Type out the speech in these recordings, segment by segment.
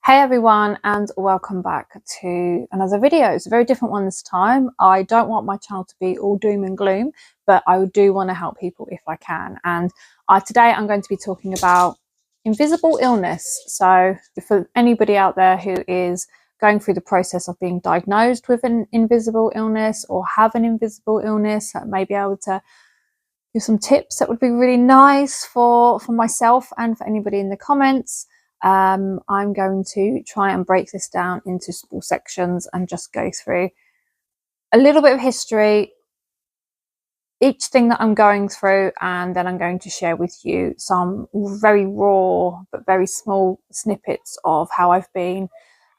Hey everyone, and welcome back to another video. It's a very different one this time. I don't want my channel to be all doom and gloom, but I do want to help people if I can. And today I'm going to be talking about invisible illness. So for anybody out there who is going through the process of being diagnosed with an invisible illness or have an invisible illness, that may be able to give some tips that would be really nice for myself and for anybody in the comments. I'm going to try and break this down into small sections and just go through a little bit of history, each thing that I'm going through, and then I'm going to share with you some very raw but very small snippets of how I've been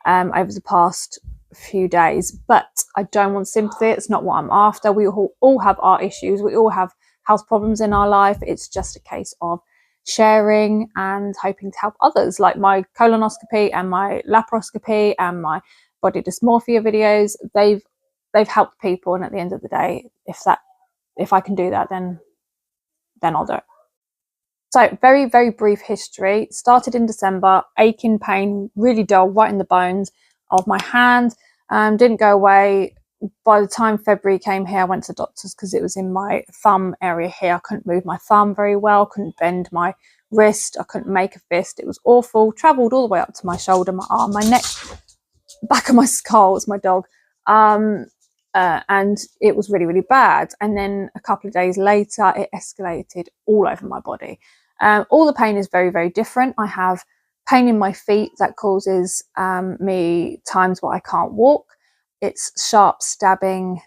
over the past few days. But I don't want sympathy. It's not what I'm after. We all have our issues. We all have health problems in our life. It's just a case of sharing and hoping to help others. Like my colonoscopy and my laparoscopy and my body dysmorphia videos, they've helped people, and at the end of the day, if I can do that, then I'll do it. So very brief history. Started in December, aching pain, really dull, right in the bones of my hand. Didn't go away. By the time February came here, I went to the doctors because it was in my thumb area here. I couldn't move my thumb very well, couldn't bend my wrist, I couldn't make a fist. It was awful. Travelled all the way up to my shoulder, my arm, my neck, back of my skull. It's my dog. And it was really bad. And then a couple of days later, it escalated all over my body. All the pain is very different. I have pain in my feet that causes me times where I can't walk. It's sharp stabbing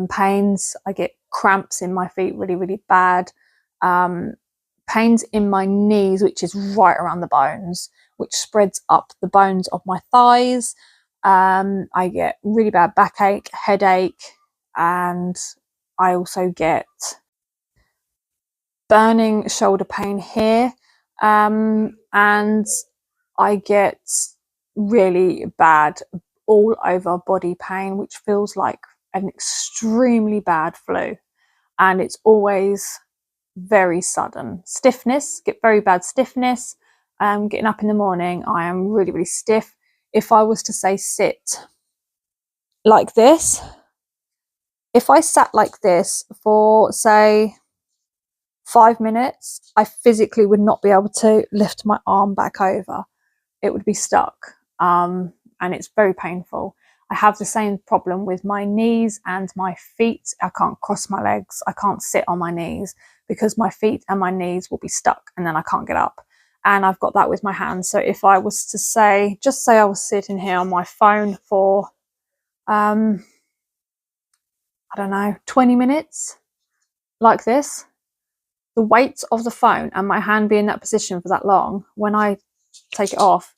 pains. I get cramps in my feet really bad. Pains in my knees, which is right around the bones, which spreads up the bones of my thighs. I get really bad backache, headache, and I also get burning shoulder pain here. And I get really bad all over body pain, which feels like an extremely bad flu, and it's always very sudden. Stiffness, get very bad stiffness. Getting up in the morning, I am really stiff. If I was to say sit like this, if I sat like this for say 5 minutes, I physically would not be able to lift my arm back over. It would be stuck. And it's very painful. I have the same problem with my knees and my feet. I can't cross my legs. I can't sit on my knees because my feet and my knees will be stuck and then I can't get up. And I've got that with my hands. So if I was to say, just say I was sitting here on my phone for, I don't know, 20 minutes like this, the weight of the phone and my hand being in that position for that long, when I take it off,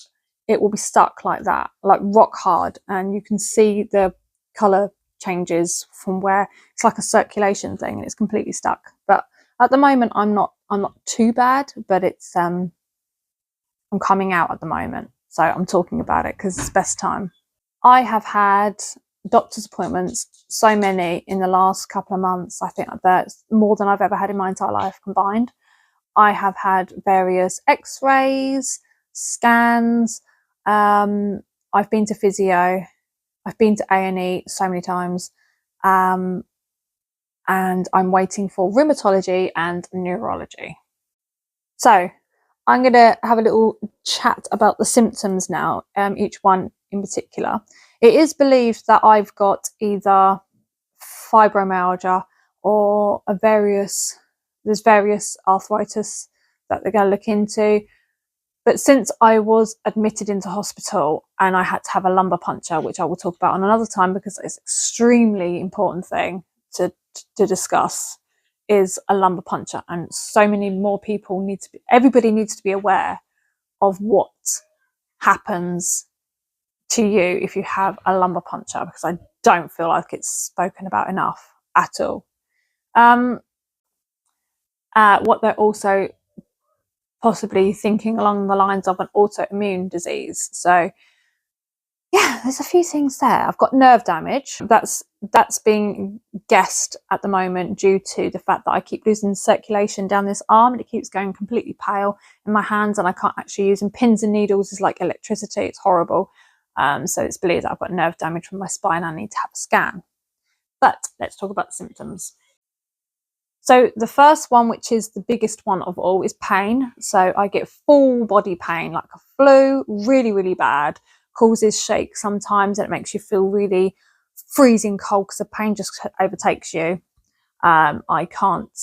it will be stuck like that, like rock hard. And you can see the color changes from where it's like a circulation thing and it's completely stuck. But at the moment, I'm not too bad, but it's, I'm coming out at the moment. So I'm talking about it because it's best time. I have had doctor's appointments, so many in the last couple of months. I think that's more than I've ever had in my entire life combined. I have had various x-rays, scans. I've been to physio. I've been to A&E so many times. And I'm waiting for rheumatology and neurology. So I'm going to have a little chat about the symptoms now, each one in particular. It is believed that I've got either fibromyalgia or there's various arthritis that they're going to look into. But since I was admitted into hospital and I had to have a lumbar puncture, which I will talk about on another time because it's an extremely important thing to discuss, is a lumbar puncture. And so many more people everybody needs to be aware of what happens to you if you have a lumbar puncture, because I don't feel like it's spoken about enough at all. What they're also possibly thinking along the lines of an autoimmune disease. So yeah, there's a few things there. I've got nerve damage. That's being guessed at the moment due to the fact that I keep losing circulation down this arm and it keeps going completely pale in my hands, and I can't actually use them. Pins and needles is like electricity. It's horrible. So it's believed that I've got nerve damage from my spine. I need to have a scan. But let's talk about the symptoms. So the first one, which is the biggest one of all, is pain. So I get full body pain, like a flu, really, really bad, causes shakes sometimes, and it makes you feel really freezing cold because the pain just overtakes you. I can't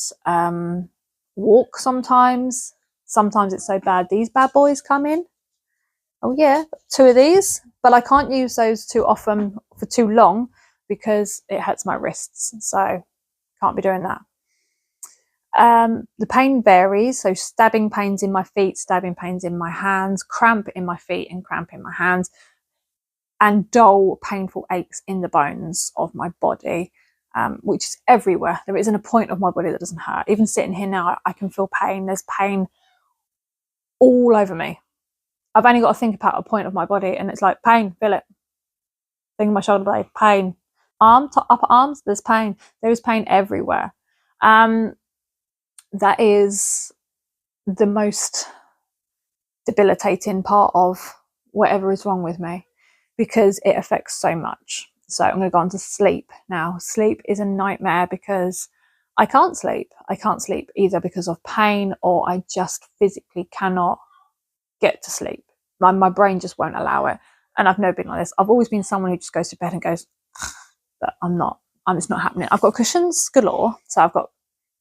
walk sometimes. Sometimes it's so bad these bad boys come in. Oh yeah, 2 of these, but I can't use those too often for too long because it hurts my wrists. So can't be doing that. The pain varies, so stabbing pains in my feet, stabbing pains in my hands, cramp in my feet and cramp in my hands, and dull, painful aches in the bones of my body, which is everywhere. There isn't a point of my body that doesn't hurt. Even sitting here now, I can feel pain. There's pain all over me. I've only got to think about a point of my body and it's like pain, feel it. Think of my shoulder blade, pain. Arm, upper arms, there's pain. There is pain everywhere. That is the most debilitating part of whatever is wrong with me because it affects so much. So I'm going to go on to sleep now. Sleep is a nightmare because I can't sleep. I can't sleep either because of pain or I just physically cannot get to sleep. My brain just won't allow it. And I've never been like this. I've always been someone who just goes to bed and goes, but I'm not. It's not happening. I've got cushions galore. So I've got,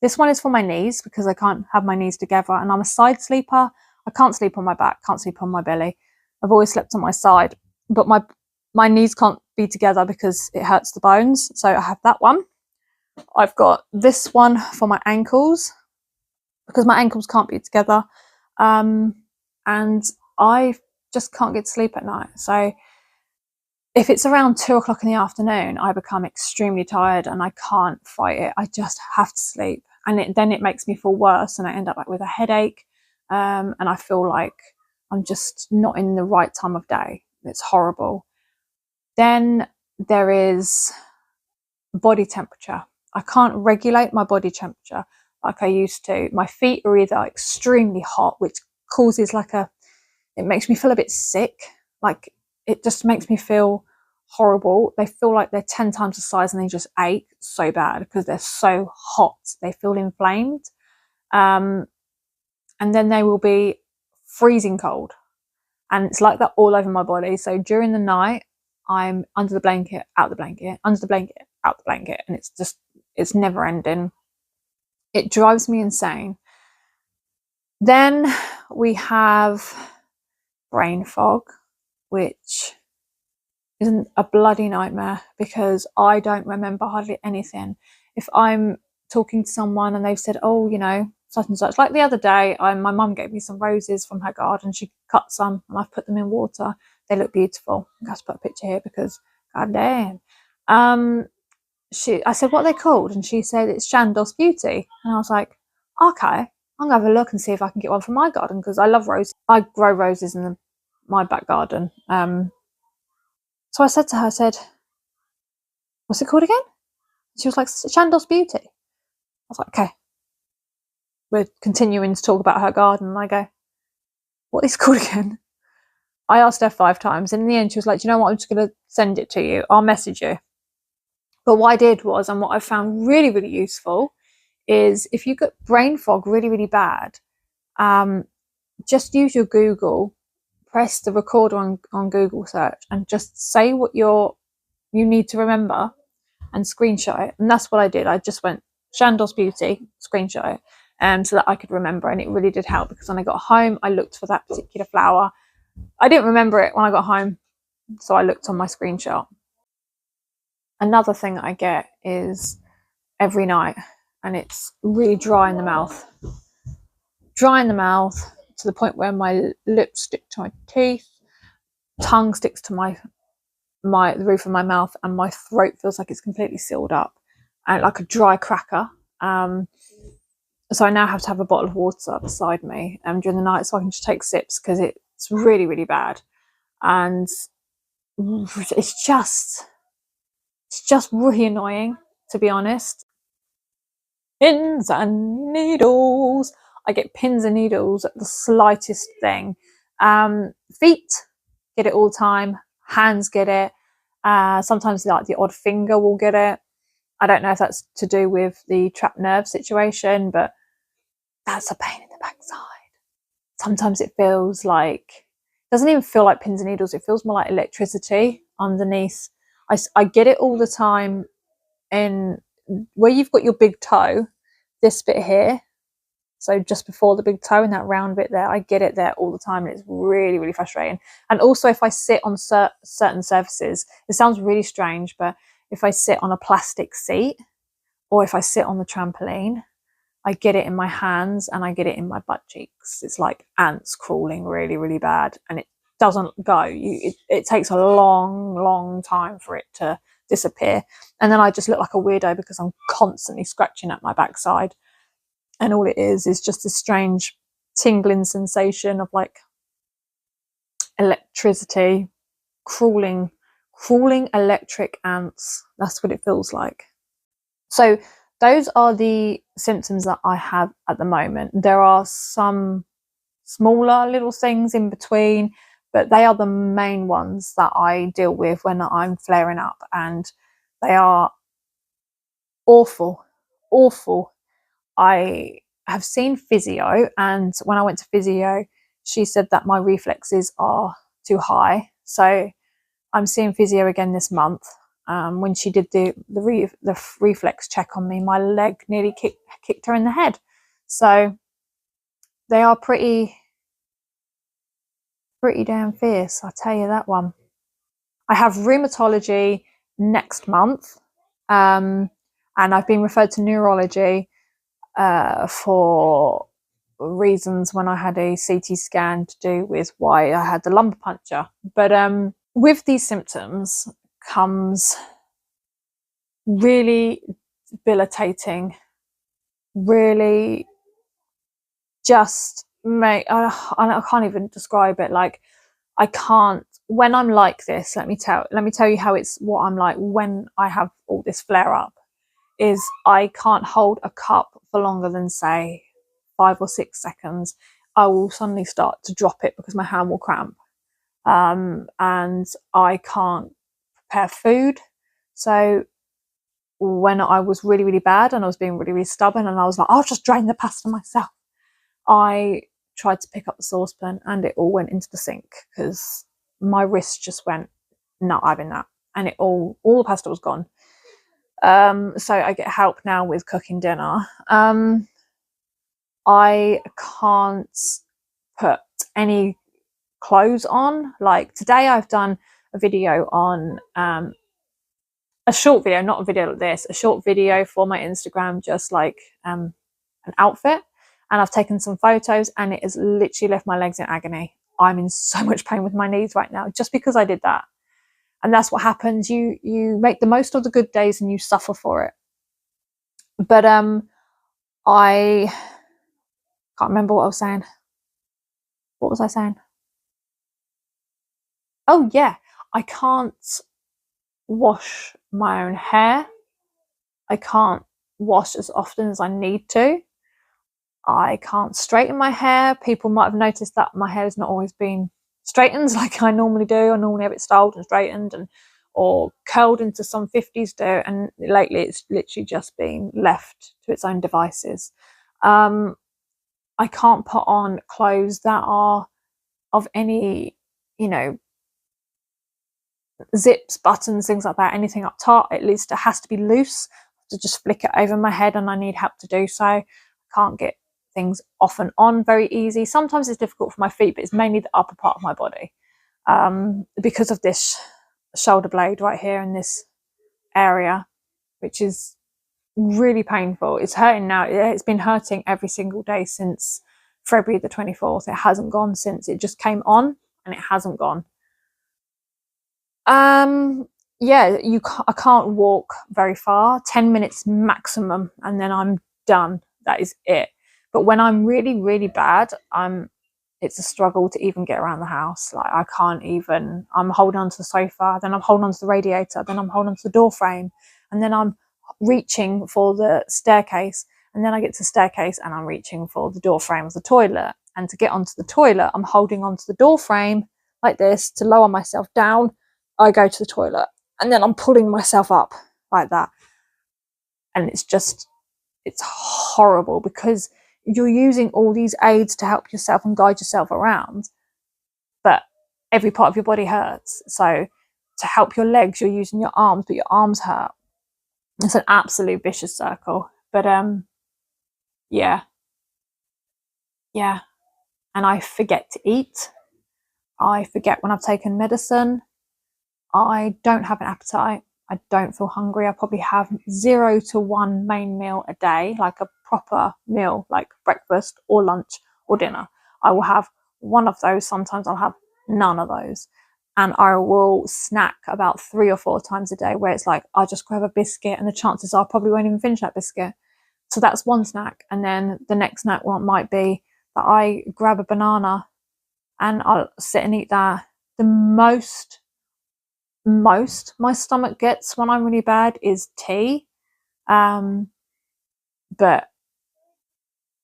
this one is for my knees because I can't have my knees together, and I'm a side sleeper. I can't sleep on my back, can't sleep on my belly. I've always slept on my side, but my knees can't be together because it hurts the bones. So I have that one. I've got this one for my ankles because my ankles can't be together. And I just can't get to sleep at night. So if it's around 2 o'clock in the afternoon, I become extremely tired and I can't fight it. I just have to sleep. And then it makes me feel worse and I end up like with a headache. And I feel like I'm just not in the right time of day. It's horrible. Then there is body temperature. I can't regulate my body temperature like I used to. My feet are either extremely hot, which causes it makes me feel a bit sick. Like it just makes me feel horrible. They feel like they're 10 times the size and they just ache so bad because they're so hot. They feel inflamed. And then they will be freezing cold. And it's like that all over my body. So during the night, I'm under the blanket, out the blanket, under the blanket, out the blanket. And it's never ending. It drives me insane. Then we have brain fog, which isn't a bloody nightmare because I don't remember hardly anything. If I'm talking to someone and they've said, oh, you know, such and such, like the other day, my mum gave me some roses from her garden. She cut some and I've put them in water. They look beautiful. I'm going to put a picture here because, god damn. I said, what are they called? And she said, it's Chandos Beauty. And I was like, okay, I'm going to have a look and see if I can get one for my garden because I love roses. I grow roses in my back garden. So I said to her, I said, what's it called again? She was like, Chandos Beauty. I was like, okay. We're continuing to talk about her garden. And I go, what is it called again? I asked her 5 times. And in the end, she was like, do you know what? I'm just going to send it to you. I'll message you. But what I did was, and what I found really, really useful is if you get brain fog really, really bad, just use your Google, press the recorder on Google search and just say what you need to remember and screenshot it. And that's what I did. I just went Chandos Beauty, screenshot it, so that I could remember. And it really did help because when I got home, I looked for that particular flower. I didn't remember it when I got home, so I looked on my screenshot. Another thing that I get is every night, and it's really dry in the mouth. Dry in the mouth to the point where my lips stick to my teeth, tongue sticks to the roof of my mouth, and my throat feels like it's completely sealed up and like a dry cracker. So I now have to have a bottle of water beside me during the night so I can just take sips because it's really, really bad. And it's just really annoying, to be honest. Pins and needles. I get pins and needles at the slightest thing. Feet get it all the time. Hands get it. Sometimes like the odd finger will get it. I don't know if that's to do with the trapped nerve situation, but that's a pain in the backside. Sometimes it feels like, it doesn't even feel like pins and needles. It feels more like electricity underneath. I get it all the time in where you've got your big toe, this bit here. So just before the big toe and that round bit there, I get it there all the time, and it's really, really frustrating. And also if I sit on certain surfaces, it sounds really strange, but if I sit on a plastic seat or if I sit on the trampoline, I get it in my hands and I get it in my butt cheeks. It's like ants crawling really, really bad, and it doesn't go. It takes a long, long time for it to disappear. And then I just look like a weirdo because I'm constantly scratching at my backside. And all it is just a strange tingling sensation of like electricity, crawling electric ants. That's what it feels like. So those are the symptoms that I have at the moment. There are some smaller little things in between, but they are the main ones that I deal with when I'm flaring up, and they are awful, awful. I have seen physio, and when I went to physio, she said that my reflexes are too high. So I'm seeing physio again this month. When she did the reflex check on me, my leg nearly kicked her in the head. So they are pretty damn fierce, I'll tell you that one. I have rheumatology next month, and I've been referred to neurology for reasons when I had a CT scan to do with why I had the lumbar puncture. But with these symptoms comes really debilitating, really just I can't even describe it. Like, I can't, when I'm like this, let me tell you how what I'm like when I have all this flare up, is I can't hold a cup for longer than, say, 5 or 6 seconds. I will suddenly start to drop it because my hand will cramp. And I can't prepare food. So when I was really, really bad and I was being really, really stubborn and I was like, I'll just drain the pasta myself, I tried to pick up the saucepan and it all went into the sink because my wrist just went, not having that. And it all the pasta was gone. So I get help now with cooking dinner. I can't put any clothes on. Like today I've done a video on a short video, not a video like this, a short video for my Instagram, just like an outfit. And I've taken some photos and it has literally left my legs in agony. I'm in so much pain with my knees right now just because I did that. And that's what happens. You make the most of the good days and you suffer for it. But I can't remember what I was saying. What was I saying? Oh yeah, I can't wash my own hair. I can't wash as often as I need to. I can't straighten my hair. People might have noticed that my hair has not always been straightened like I normally do. I normally have it styled and straightened or curled into some 50s do, and lately it's literally just been left to its own devices. I can't put on clothes that are of any, zips, buttons, things like that, anything up top. At least it has to be loose to just flick it over my head, and I need help to do so. I can't get things off and on very easy. Sometimes it's difficult for my feet, but it's mainly the upper part of my body because of this shoulder blade right here in this area, which is really painful. It's hurting now. It's been hurting every single day since February the 24th. It hasn't gone since. It just came on and it hasn't gone. Yeah, I can't walk very far, 10 minutes maximum, and then I'm done. That is it. But when I'm really, really bad, I'm it's a struggle to even get around the house. Like I can't even, I'm holding onto the sofa, then I'm holding onto the radiator, then I'm holding onto the door frame, and then I'm reaching for the staircase, and then I get to the staircase and I'm reaching for the door frame of the toilet. And to get onto the toilet, I'm holding onto the door frame like this to lower myself down. I go to the toilet and then I'm pulling myself up like that. And it's horrible because you're using all these aids to help yourself and guide yourself around, but every part of your body hurts. So to help your legs, you're using your arms, but your arms hurt. It's an absolute vicious circle. But yeah. And I forget to eat. I forget when I've taken medicine. I don't have an appetite. I don't feel hungry. I probably have 0 to 1 main meal a day, like a proper meal, like breakfast or lunch or dinner. I will have one of those. Sometimes I'll have none of those. And I will snack about 3 or 4 times a day, where it's like, I'll just grab a biscuit and the chances are I probably won't even finish that biscuit. So that's one snack. And then the next snack might be that I grab a banana and I'll sit and eat that. The most my stomach gets when I'm really bad is tea. But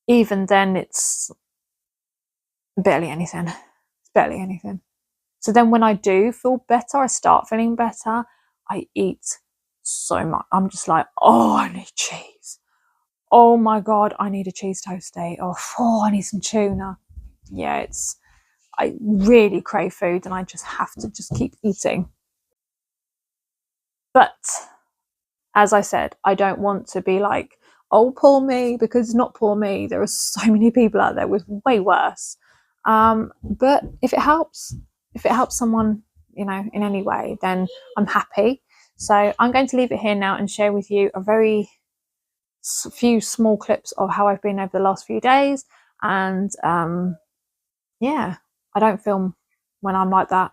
even then it's barely anything. It's barely anything. So then when I do feel better, I start feeling better, I eat so much. I'm just like, oh, I need cheese. Oh my God, I need a cheese toastie. Oh, I need some tuna. Yeah, I really crave food and I just have to just keep eating. But as I said, I don't want to be like, oh, poor me, because it's not poor me. There are so many people out there with way worse. But if it helps someone, in any way, then I'm happy. So I'm going to leave it here now and share with you a very few small clips of how I've been over the last few days. And yeah, I don't film when I'm like that,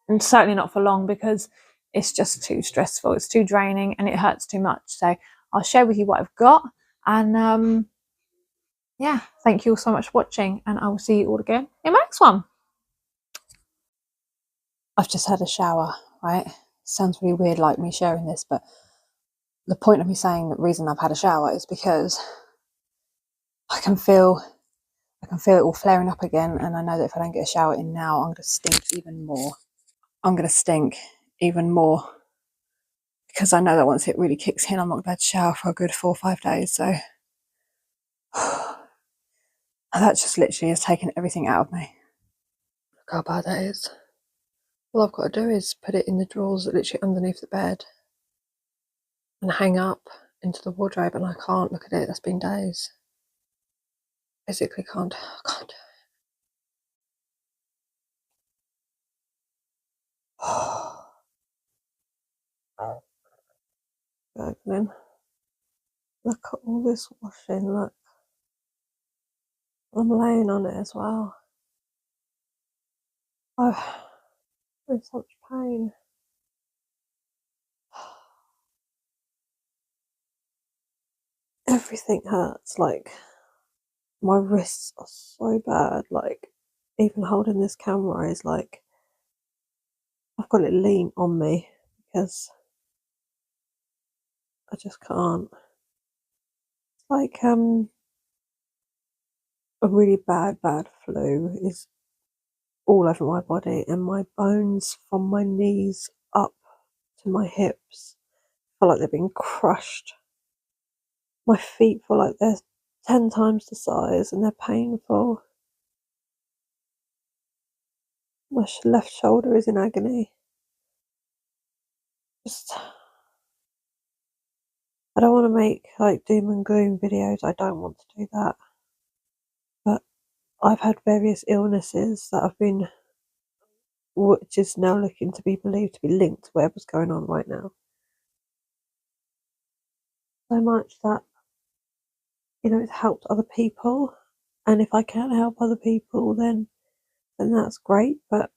and certainly not for long, because it's just too stressful, it's too draining, and it hurts too much. So I'll share with you what I've got, and yeah, thank you all so much for watching, and I will see you all again in my next one. I've just had a shower, right? Sounds really weird, like me sharing this, but the point of me saying the reason I've had a shower is because I can feel it all flaring up again, and I know that if I don't get a shower in now, I'm going to stink even more. Because I know that once it really kicks in, I'm not going to be able to shower for a good 4 or 5 days. So that just literally has taken everything out of me. Look how bad that is. All I've got to do is put it in the drawers literally underneath the bed and hang up into the wardrobe, and I can't look at it. That's been days. Physically can't do it. Gurgling. Look at all this washing, look. I'm laying on it as well. I'm in such pain. Everything hurts, like my wrists are so bad, like even holding this camera is like, I've got it lean on me because I just can't. It's like a really bad flu is all over my body, and my bones from my knees up to my hips feel like they're being crushed. My feet feel like they're 10 times the size and they're painful. My left shoulder is in agony. I don't want to make like doom and gloom videos. I don't want to do that. But I've had various illnesses that have been, which is now looking to be believed to be linked to whatever's going on right now. So much that, it's helped other people. And if I can help other people, then that's great. But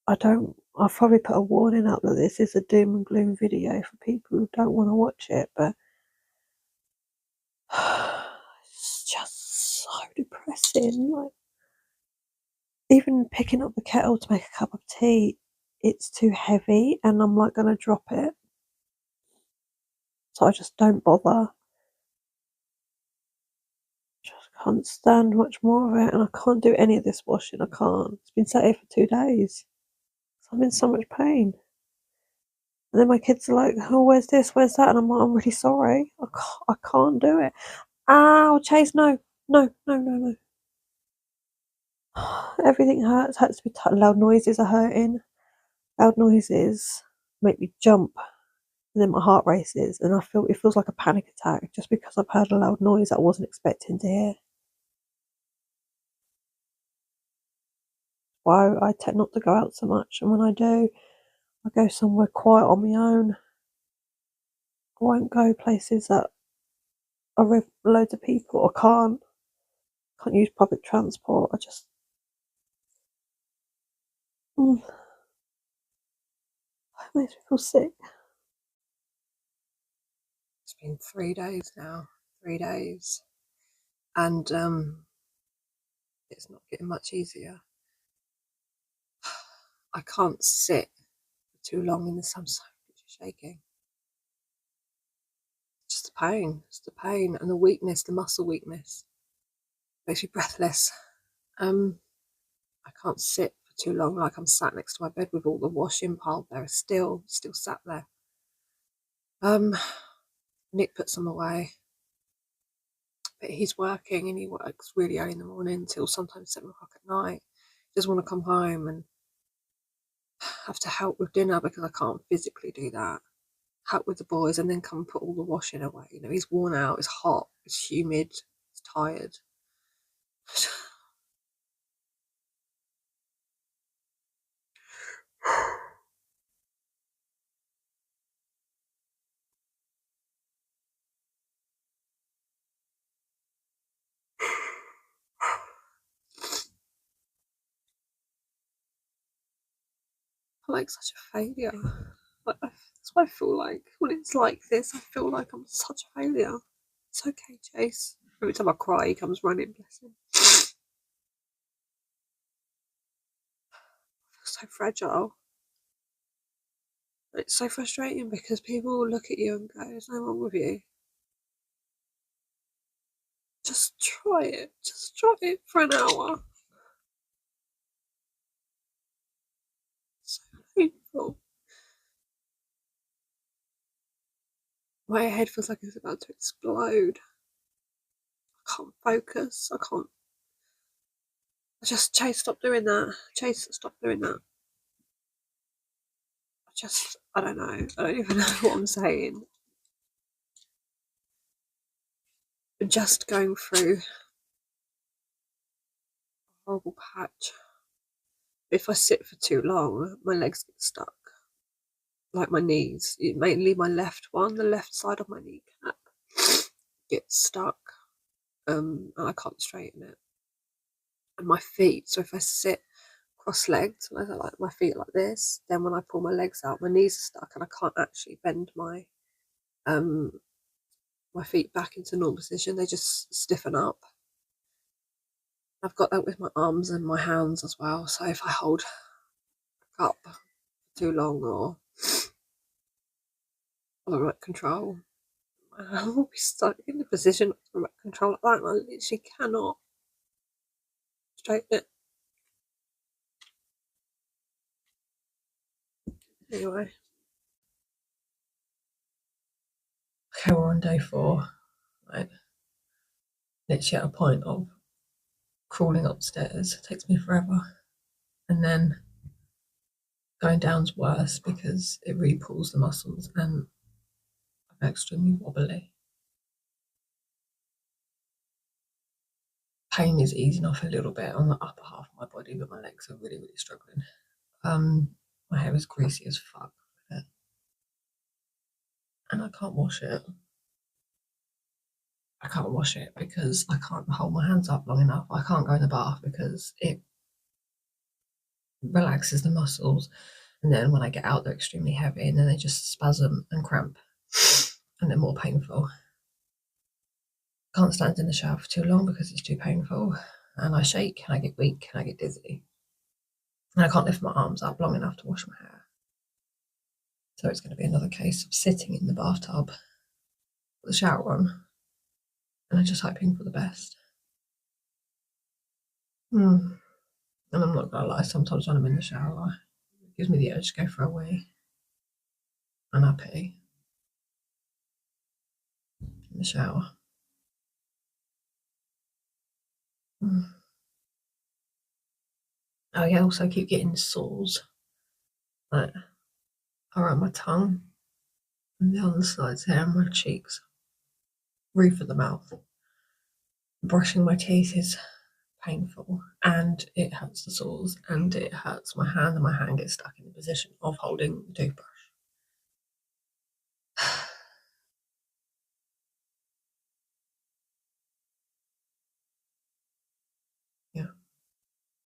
I'll probably put a warning up that this is a doom and gloom video for people who don't want to watch it, but it's just so pressing. Like, even picking up the kettle to make a cup of tea, it's too heavy and I'm like going to drop it. So I just don't bother. Just can't stand much more of it, and I can't do any of this washing. I can't. It's been sat here for 2 days. So I'm in so much pain. And then my kids are like, oh, where's this? Where's that? And I'm like, I'm really sorry. I can't do it. Ow, Chase, no. No, no, no, no. Everything hurts. Hurts to be loud noises are hurting. Loud noises make me jump. And then my heart races. And it feels like a panic attack just because I've heard a loud noise that I wasn't expecting to hear. Why I tend not to go out so much. And when I do, I go somewhere quiet on my own. I won't go places that are with loads of people. I can't use public transport. I just it makes me feel sick. It's been 3 days now, 3 days, and it's not getting much easier. I can't sit for too long in the sunshine, which is shaking. Just the pain and the weakness, the muscle weakness. Makes me breathless. I can't sit for too long, like I'm sat next to my bed with all the washing piled there, still sat there. Nick puts them away, but he's working and he works really early in the morning till sometimes 7 o'clock at night. He doesn't want to come home and have to help with dinner because I can't physically do that. Help with the boys and then come and put all the washing away. You know, he's worn out, it's hot, it's humid, he's tired. I'm like such a failure. That's what I feel like when it's like this. I feel like I'm such a failure. It's okay, Chase. Every time I cry, he comes running, bless him. I feel so fragile. It's so frustrating because people will look at you and go, there's no wrong with you. Just try it. Just try it for an hour. It's so painful. My head feels like it's about to explode. I can't focus. I can't. Chase, stop doing that. Chase, stop doing that. I don't know. I don't even know what I'm saying. I'm just going through a horrible patch. If I sit for too long, my legs get stuck. Like my knees, mainly my left one, the left side of my kneecap gets stuck, and I can't straighten it. And my feet, so if I sit cross-legged, like my feet like this, then when I pull my legs out, my knees are stuck and I can't actually bend my feet back into normal position. They just stiffen up. I've got that with my arms and my hands as well. So if I hold up too long or remote control, I will be stuck in the position of remote control like that, and I literally cannot straighten it. Anyway. Okay, we're on day 4. Right. Literally at a point of crawling upstairs. It takes me forever. And then going down's worse because it really pulls the muscles and I'm extremely wobbly. Pain is easing off a little bit on the upper half of my body, but my legs are really, really struggling. My hair is greasy as fuck with it. And I can't wash it. I can't wash it because I can't hold my hands up long enough. I can't go in the bath because it relaxes the muscles. And then when I get out, they're extremely heavy and then they just spasm and cramp and they're more painful. Can't stand in the shower for too long because it's too painful. and I shake and I get weak and I get dizzy. And I can't lift my arms up long enough to wash my hair. So it's going to be another case of sitting in the bathtub with the shower on and I'm just hoping for the best. And I'm not going to lie, sometimes when I'm in the shower, it gives me the urge to go for a wee. And I pee in the shower. I also keep getting sores that are on my tongue and the other sides here on my cheeks, roof of the mouth. Brushing my teeth is painful and it hurts the sores and it hurts my hand, and my hand gets stuck in the position of holding the toothbrush.